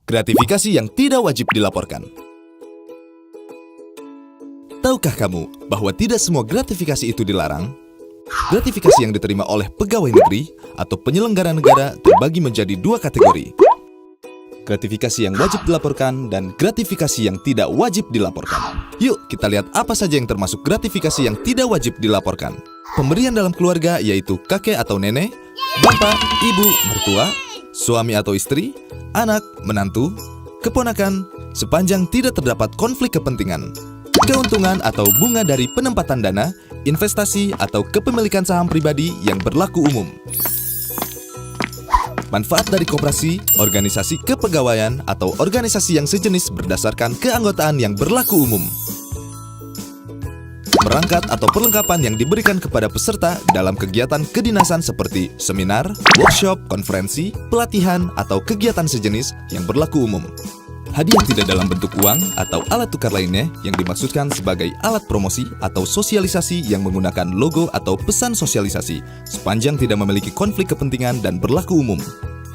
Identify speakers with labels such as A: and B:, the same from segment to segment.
A: Gratifikasi yang tidak wajib dilaporkan. Tahukah kamu bahwa tidak semua gratifikasi itu dilarang? Gratifikasi yang diterima oleh pegawai negeri atau penyelenggara negara terbagi menjadi dua kategori. Gratifikasi yang wajib dilaporkan dan gratifikasi yang tidak wajib dilaporkan. Yuk kita lihat apa saja yang termasuk gratifikasi yang tidak wajib dilaporkan. Pemberian dalam keluarga yaitu kakek atau nenek, bapak, ibu, mertua, suami atau istri, anak, menantu, keponakan, sepanjang tidak terdapat konflik kepentingan. Keuntungan atau bunga dari penempatan dana, investasi atau kepemilikan saham pribadi yang berlaku umum. Manfaat dari koperasi, organisasi kepegawaian, atau organisasi yang sejenis berdasarkan keanggotaan yang berlaku umum. Perangkat atau perlengkapan yang diberikan kepada peserta dalam kegiatan kedinasan seperti seminar, workshop, konferensi, pelatihan, atau kegiatan sejenis yang berlaku umum. Hadiah tidak dalam bentuk uang atau alat tukar lainnya yang dimaksudkan sebagai alat promosi atau sosialisasi yang menggunakan logo atau pesan sosialisasi sepanjang tidak memiliki konflik kepentingan dan berlaku umum.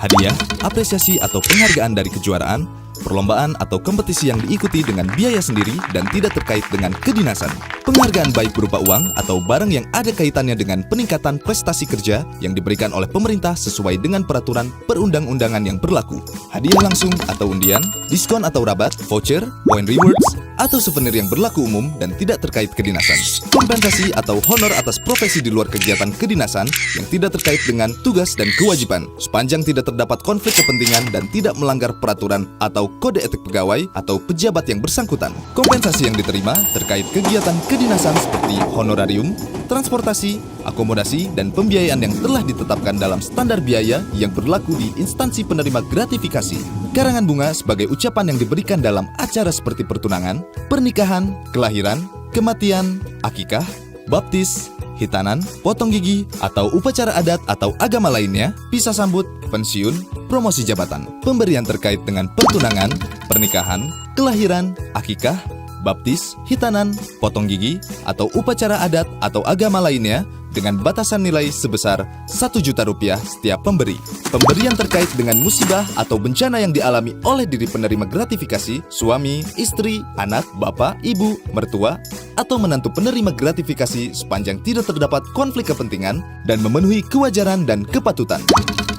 A: Hadiah, apresiasi atau penghargaan dari kejuaraan, perlombaan atau kompetisi yang diikuti dengan biaya sendiri dan tidak terkait dengan kedinasan. Penghargaan baik berupa uang atau barang yang ada kaitannya dengan peningkatan prestasi kerja yang diberikan oleh pemerintah sesuai dengan peraturan perundang-undangan yang berlaku. Hadiah langsung atau undian, diskon atau rabat, voucher, point rewards, atau souvenir yang berlaku umum dan tidak terkait kedinasan. Kompensasi atau honor atas profesi di luar kegiatan kedinasan yang tidak terkait dengan tugas dan kewajiban, sepanjang tidak terdapat konflik kepentingan dan tidak melanggar peraturan atau kode etik pegawai atau pejabat yang bersangkutan. Kompensasi yang diterima terkait kegiatan kedinasan seperti honorarium, transportasi, akomodasi, dan pembiayaan yang telah ditetapkan dalam standar biaya yang berlaku di instansi penerima gratifikasi. Karangan bunga sebagai ucapan yang diberikan dalam acara seperti pertunangan, pernikahan, kelahiran, kematian, akikah, baptis, hitanan, potong gigi, atau upacara adat atau agama lainnya, pisah sambut, pensiun, promosi jabatan. Pemberian terkait dengan pertunangan, pernikahan, kelahiran, akikah, baptis, hitanan, potong gigi, atau upacara adat atau agama lainnya dengan batasan nilai sebesar Rp1.000.000 setiap pemberi. Pemberian terkait dengan musibah atau bencana yang dialami oleh diri penerima gratifikasi, suami, istri, anak, bapak, ibu, mertua, atau menantu penerima gratifikasi sepanjang tidak terdapat konflik kepentingan dan memenuhi kewajaran dan kepatutan.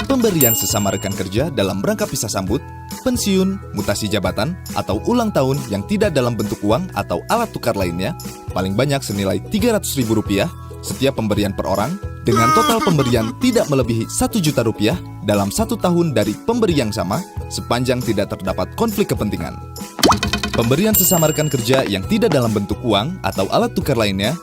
A: Pemberian sesama rekan kerja dalam rangka pisah sambut, pensiun, mutasi jabatan, atau ulang tahun yang tidak dalam bentuk uang atau alat tukar lainnya, paling banyak senilai Rp300.000 setiap pemberian per orang, dengan total pemberian tidak melebihi Rp1.000.000 dalam 1 tahun dari pemberi yang sama, sepanjang tidak terdapat konflik kepentingan. Pemberian sesama rekan kerja yang tidak dalam bentuk uang atau alat tukar lainnya,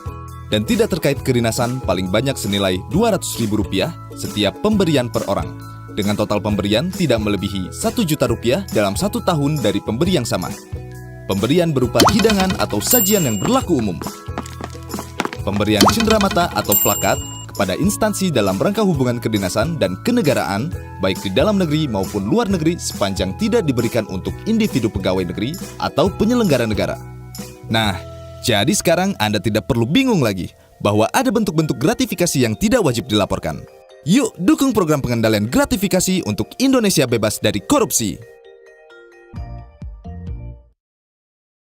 A: dan tidak terkait kedinasan paling banyak senilai Rp200.000 setiap pemberian per orang, dengan total pemberian tidak melebihi Rp1.000.000 dalam 1 tahun dari pemberi yang sama. Pemberian berupa hidangan atau sajian yang berlaku umum. Pemberian cenderamata atau plakat kepada instansi dalam rangka hubungan kedinasan dan kenegaraan, baik di dalam negeri maupun luar negeri sepanjang tidak diberikan untuk individu pegawai negeri atau penyelenggara negara. Nah, jadi sekarang Anda tidak perlu bingung lagi bahwa ada bentuk-bentuk gratifikasi yang tidak wajib dilaporkan. Yuk dukung program pengendalian gratifikasi untuk Indonesia bebas dari korupsi.